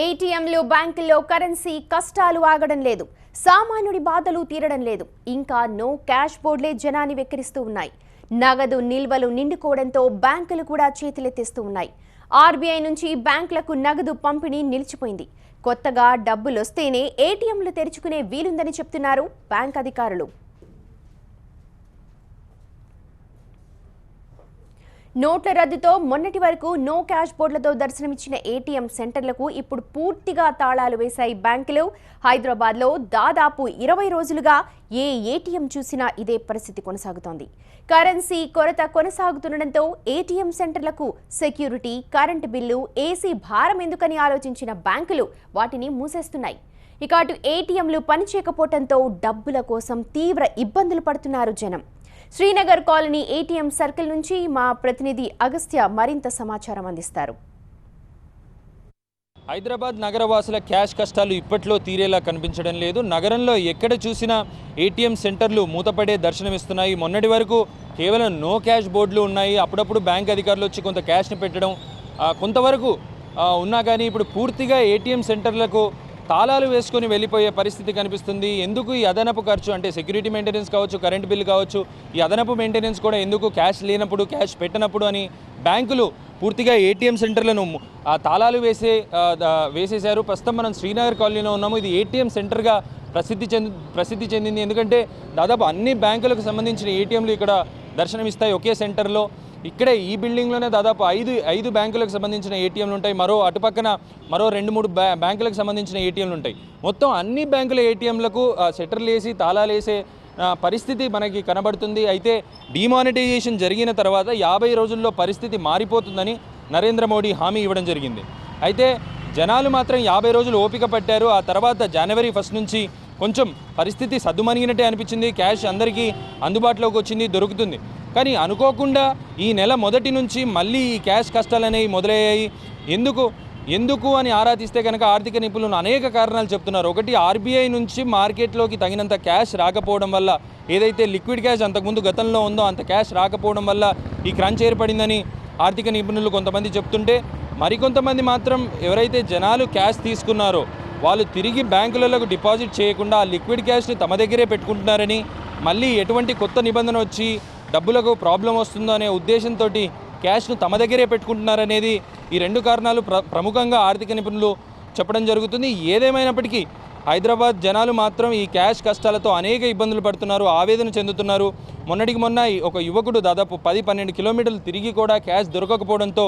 ఏటీఎంలు బ్యాంకుల్లో కరెన్సీ కష్టాలు ఆగడం లేదు. సామాన్యుడి బాధలు తీరడం లేదు. ఇంకా నో క్యాష్ బోర్డులే జనాన్ని వెక్కిరిస్తూ ఉన్నాయి. నగదు నిల్వలు నిండుకోవడంతో బ్యాంకులు కూడా చేతులెత్తేస్తూ ఉన్నాయి. ఆర్బీఐ నుంచి బ్యాంకులకు నగదు పంపిణీ నిలిచిపోయింది. కొత్తగా డబ్బులొస్తేనే ఏటీఎంలు తెరుచుకునే వీలుందని చెప్తున్నారు బ్యాంక్ అధికారులు. నోట్ల రద్దుతో మొన్నటి వరకు నో క్యాష్ బోర్డులతో దర్శనమిచ్చిన ఏటీఎం సెంటర్లకు ఇప్పుడు పూర్తిగా తాళాలు వేశాయి బ్యాంకులు. హైదరాబాద్లో దాదాపు 20 రోజులుగా ఏ ఏటీఎం చూసినా ఇదే పరిస్థితి కొనసాగుతోంది. కరెన్సీ కొరత కొనసాగుతుండటంతో ఏటీఎం సెంటర్లకు సెక్యూరిటీ, కరెంటు బిల్లు, ఏసీ భారం ఎందుకని ఆలోచించిన బ్యాంకులు వాటిని మూసేస్తున్నాయి. ఇక అటు ఏటీఎంలు పనిచేయకపోవడంతో డబ్బుల కోసం తీవ్ర ఇబ్బందులు పడుతున్నారు జనం. శ్రీనగర్ కాలనీ ఏటీఎం సర్కిల్ నుంచి మా ప్రతినిధి అగస్త్య మరింత సమాచారం అందిస్తారు. హైదరాబాద్ నగరవాసుల క్యాష్ కష్టాలు ఇప్పట్లో తీరేలా కనిపించడం లేదు. నగరంలో ఎక్కడ చూసినా ఏటీఎం సెంటర్లు మూతపడే దర్శనమిస్తున్నాయి. మొన్నటి వరకు కేవలం నో క్యాష్ బోర్డులు ఉన్నాయి. అప్పుడప్పుడు బ్యాంక్ అధికారులు వచ్చి కొంత క్యాష్ని పెట్టడం కొంతవరకు ఉన్నా కానీ ఇప్పుడు పూర్తిగా ఏటీఎం సెంటర్లకు తాళాలు వేసుకొని వెళ్ళిపోయే పరిస్థితి కనిపిస్తుంది. ఎందుకు ఈ అదనపు ఖర్చు అంటే సెక్యూరిటీ మెయింటెనెన్స్ కావచ్చు, కరెంట్ బిల్లు కావచ్చు, ఈ అదనపు మెయింటెనెన్స్ కూడా ఎందుకు క్యాష్ లేనప్పుడు, క్యాష్ పెట్టనప్పుడు అని బ్యాంకులు పూర్తిగా ఏటీఎం సెంటర్లను తాళాలు వేసేశారు. ప్రస్తుతం మనం శ్రీనగర్ కాలనీలో ఉన్నాము. ఇది ఏటీఎం సెంటర్గా ప్రసిద్ధి చెందింది. ఎందుకంటే దాదాపు అన్ని బ్యాంకులకు సంబంధించిన ఏటీఎంలు ఇక్కడ దర్శనమిస్తాయి ఒకే సెంటర్లో. ఇక్కడే ఈ బిల్డింగ్లోనే దాదాపు ఐదు బ్యాంకులకు సంబంధించిన ఏటీఎంలు ఉంటాయి. అటుపక్కన మరో 2-3 బ్యాంకులకు సంబంధించిన ఏటీఎంలు ఉంటాయి. మొత్తం అన్ని బ్యాంకుల ఏటీఎంలకు షట్టర్లు వేసి తాళాలు వేసే పరిస్థితి మనకి కనబడుతుంది. అయితే డిమానిటైజేషన్ జరిగిన తర్వాత 50 రోజుల్లో పరిస్థితి మారిపోతుందని నరేంద్ర మోడీ హామీ ఇవ్వడం జరిగింది. అయితే జనాలు మాత్రం 50 రోజులు ఓపిక పట్టారు. ఆ తర్వాత జనవరి 1 నుంచి కొంచెం పరిస్థితి సద్దుమణిగినట్టే అనిపించింది. క్యాష్ అందరికీ అందుబాటులోకి వచ్చింది, దొరుకుతుంది. కానీ అనుకోకుండా ఈ నెల మొదటి నుంచి మళ్ళీ ఈ క్యాష్ కష్టాలు అనేవి మొదలయ్యాయి. ఎందుకు అని ఆరా తీస్తే కనుక ఆర్థిక నిపుణులు అనేక కారణాలు చెప్తున్నారు. ఒకటి, ఆర్బీఐ నుంచి మార్కెట్లోకి తగినంత క్యాష్ రాకపోవడం వల్ల, ఏదైతే లిక్విడ్ క్యాష్ అంతకుముందు గతంలో ఉందో అంత క్యాష్ రాకపోవడం వల్ల ఈ క్రంచ్ ఏర్పడిందని ఆర్థిక నిపుణులు కొంతమంది చెప్తుంటే, మరికొంతమంది మాత్రం ఎవరైతే జనాలు క్యాష్ తీసుకున్నారో వాళ్ళు తిరిగి బ్యాంకులకు డిపాజిట్ చేయకుండా ఆ లిక్విడ్ క్యాష్ని తమ దగ్గరే పెట్టుకుంటున్నారని, మళ్ళీ ఎటువంటి కొత్త నిబంధన వచ్చి డబ్బులకు ప్రాబ్లం వస్తుందో అనే ఉద్దేశంతో క్యాష్ను తమ దగ్గరే పెట్టుకుంటున్నారనేది ఈ 2 కారణాలు ప్రముఖంగా ఆర్థిక నిపుణులు చెప్పడం జరుగుతుంది. ఏదేమైనప్పటికీ హైదరాబాద్ జనాలు మాత్రం ఈ క్యాష్ కష్టాలతో అనేక ఇబ్బందులు పడుతున్నారు, ఆవేదన చెందుతున్నారు. మొన్నటికి మొన్న ఒక యువకుడు దాదాపు 10-12 కిలోమీటర్లు తిరిగి కూడా క్యాష్ దొరకకపోవడంతో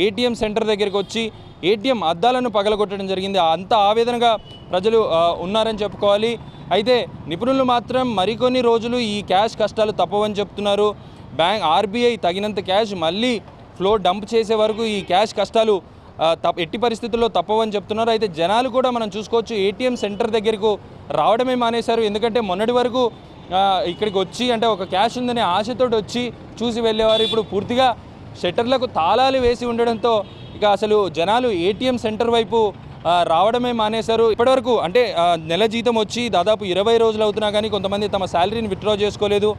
ఏటీఎం సెంటర్ దగ్గరికి వచ్చి ఏటీఎం అద్దాలను పగలగొట్టడం జరిగింది. అంత ఆవేదనగా ప్రజలు ఉన్నారని చెప్పుకోవాలి. అయితే నిపుణులు మాత్రం మరికొన్ని రోజులు ఈ క్యాష్ కష్టాలు తప్పవని చెప్తున్నారు. ఆర్బీఐ తగినంత క్యాష్ మళ్ళీ ఫ్లో డంప్ చేసే వరకు ఈ క్యాష్ కష్టాలు ఎట్టి పరిస్థితుల్లో తప్పవని చెప్తున్నారు. అయితే జనాలు కూడా మనం చూసుకోవచ్చు, ఏటీఎం సెంటర్ దగ్గరకు రావడమే మానేశారు. ఎందుకంటే మొన్నటి వరకు ఇక్కడికి వచ్చి అంటే ఒక క్యాష్ ఉందనే ఆశతోటి వచ్చి చూసి వెళ్ళేవారు. ఇప్పుడు పూర్తిగా షట్టర్లకు తాళాలు వేసి ఉండడంతో ఇక అసలు జనాలు ఏటీఎం సెంటర్ వైపు రావడమే మానేశారు. ఇప్పటివరకు అంటే నెల జీతం వచ్చి దాదాపు 20 రోజులు అవుతున్నా కానీ కొంతమంది తమ శాలరీని విత్డ్రా చేసుకోలేదు.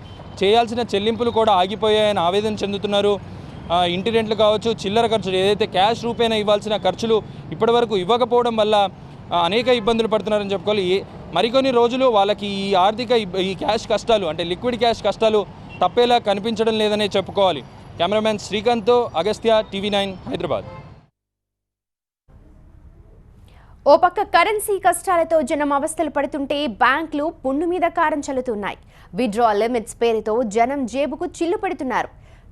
చేయాల్సిన చెల్లింపులు కూడా ఆగిపోయాయని ఆవేదన చెందుతున్నారు. ఇంటి రెంట్లు కావచ్చు, చిల్లర ఖర్చులు, ఏదైతే క్యాష్ రూపేణా ఇవ్వాల్సిన ఖర్చులు ఇప్పటివరకు ఇవ్వకపోవడం వల్ల అనేక ఇబ్బందులు పడుతున్నారని చెప్పుకోవాలి. మరికొన్ని రోజులు వాళ్ళకి ఈ క్యాష్ కష్టాలు అంటే లిక్విడ్ క్యాష్ కష్టాలు తప్పేలా కనిపించడం లేదనే చెప్పుకోవాలి. కెమెరామ్యాన్ శ్రీకాంత్తో అగస్త్య, టీవీ9 హైదరాబాద్. ఓ పక్క కరెన్సీ కష్టాలతో జనం అవస్థలు పడుతుంటే బ్యాంకులు పుండు మీద కారం చల్లుతున్నాయి. విత్డ్రా లిమిట్స్ పేరుతో జనం జేబుకు చిల్లు పెడుతున్నారు.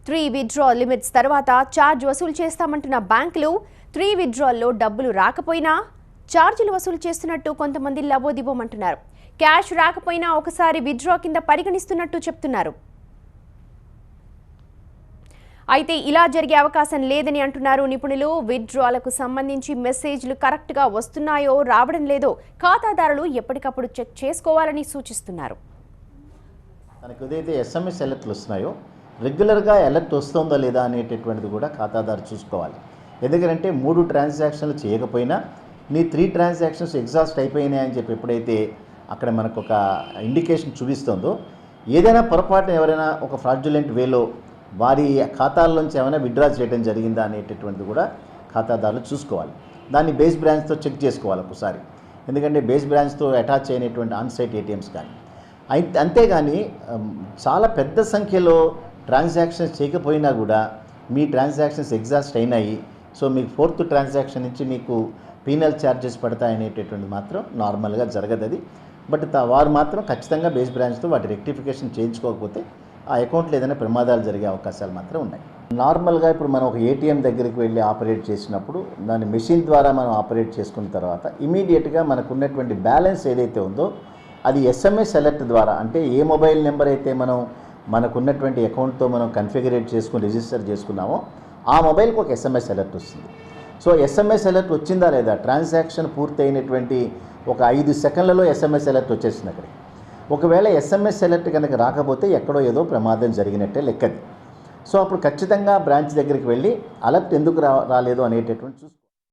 3 విత్డ్రా లిమిట్స్ తర్వాత ఛార్జ్ వసూలు చేస్తామంటున్న బ్యాంకులు 3 విత్డ్రాల్లో డబ్బులు రాకపోయినా ఛార్జీలు వసూలు చేస్తున్నట్టు కొంతమంది లబోదిబోమంటున్నారు. క్యాష్ రాకపోయినా ఒకసారి విత్డ్రా కింద పరిగణిస్తున్నట్టు చెప్తున్నారు. అయితే ఇలా జరిగే అవకాశం లేదని అంటున్నారు నిపుణులు. విత్డ్రాలకు సంబంధించి మెసేజ్లు కరెక్ట్గా వస్తున్నాయో రావడం లేదో ఖాతాదారులు ఎప్పటికప్పుడు చెక్ చేసుకోవాలని సూచిస్తున్నారు. మనకు ఏదైతే ఎస్ఎంఎస్ అలర్ట్లు వస్తున్నాయో రెగ్యులర్గా అలర్ట్ వస్తుందా లేదా అనేటటువంటిది కూడా ఖాతాదారు చూసుకోవాలి. ఎందుకంటే 3 ట్రాన్సాక్షన్లు చేయకపోయినా నీ 3 ట్రాన్సాక్షన్స్ ఎగ్జాస్ట్ అయిపోయినాయని చెప్పి ఎప్పుడైతే అక్కడ మనకు ఒక ఇండికేషన్ చూపిస్తుందో, ఏదైనా పొరపాటున ఎవరైనా ఒక ఫ్రాడ్యులెంట్ వేలో వారి ఖాతాల్లోంచి ఏమైనా విత్డ్రా చేయడం జరిగిందా అనేటటువంటిది కూడా ఖాతాదారులు చూసుకోవాలి. దాన్ని బేస్ బ్రాంచ్తో చెక్ చేసుకోవాలి ఒకసారి, ఎందుకంటే బేస్ బ్రాంచ్తో అటాచ్ అయినటువంటి ఆన్సైట్ ఏటీఎంస్ కానీ. అంతేగాని చాలా పెద్ద సంఖ్యలో ట్రాన్సాక్షన్స్ చేయకపోయినా కూడా మీ ట్రాన్సాక్షన్స్ ఎగ్జాస్ట్ అయినాయి, సో మీకు ఫోర్త్ ట్రాన్సాక్షన్ నుంచి మీకు పీనల్ ఛార్జెస్ పడతాయనేటటువంటిది మాత్రం నార్మల్గా జరగదు అది. బట్ వారు మాత్రం ఖచ్చితంగా బేస్ బ్రాంచ్తో వాటి రెక్టిఫికేషన్ చేయించుకోకపోతే ఆ అకౌంట్లో ఏదైనా ప్రమాదాలు జరిగే అవకాశాలు మాత్రం ఉన్నాయి. నార్మల్గా ఇప్పుడు మనం ఒక ఏటీఎం దగ్గరికి వెళ్ళి ఆపరేట్ చేసినప్పుడు దాని మెషిన్ ద్వారా మనం ఆపరేట్ చేసుకున్న తర్వాత ఇమీడియట్గా మనకు ఉన్నటువంటి బ్యాలెన్స్ ఏదైతే ఉందో అది ఎస్ఎంఎస్ అలర్ట్ ద్వారా, అంటే ఏ మొబైల్ నెంబర్ అయితే మనకున్నటువంటి అకౌంట్తో మనం కన్ఫిగరేట్ చేసుకుని రిజిస్టర్ చేసుకున్నామో ఆ మొబైల్కి ఒక ఎస్ఎంఎస్ అలర్ట్ వస్తుంది. సో ఎస్ఎంఎస్ అలర్ట్ వచ్చిందా లేదా, ట్రాన్సాక్షన్ పూర్తయినటువంటి ఒక 5 సెకండ్లలో ఎస్ఎంఎస్ అలర్ట్ వచ్చేసింది అక్కడికి. ఒకవేళ ఎస్ఎంఎస్ అలర్ట్ కనుక రాకపోతే ఎక్కడో ఏదో ప్రమాదం జరిగినట్టే లెక్కది. సో అప్పుడు ఖచ్చితంగా బ్రాంచ్ దగ్గరికి వెళ్ళి అలర్ట్ ఎందుకు రాలేదు అనేటటువంటి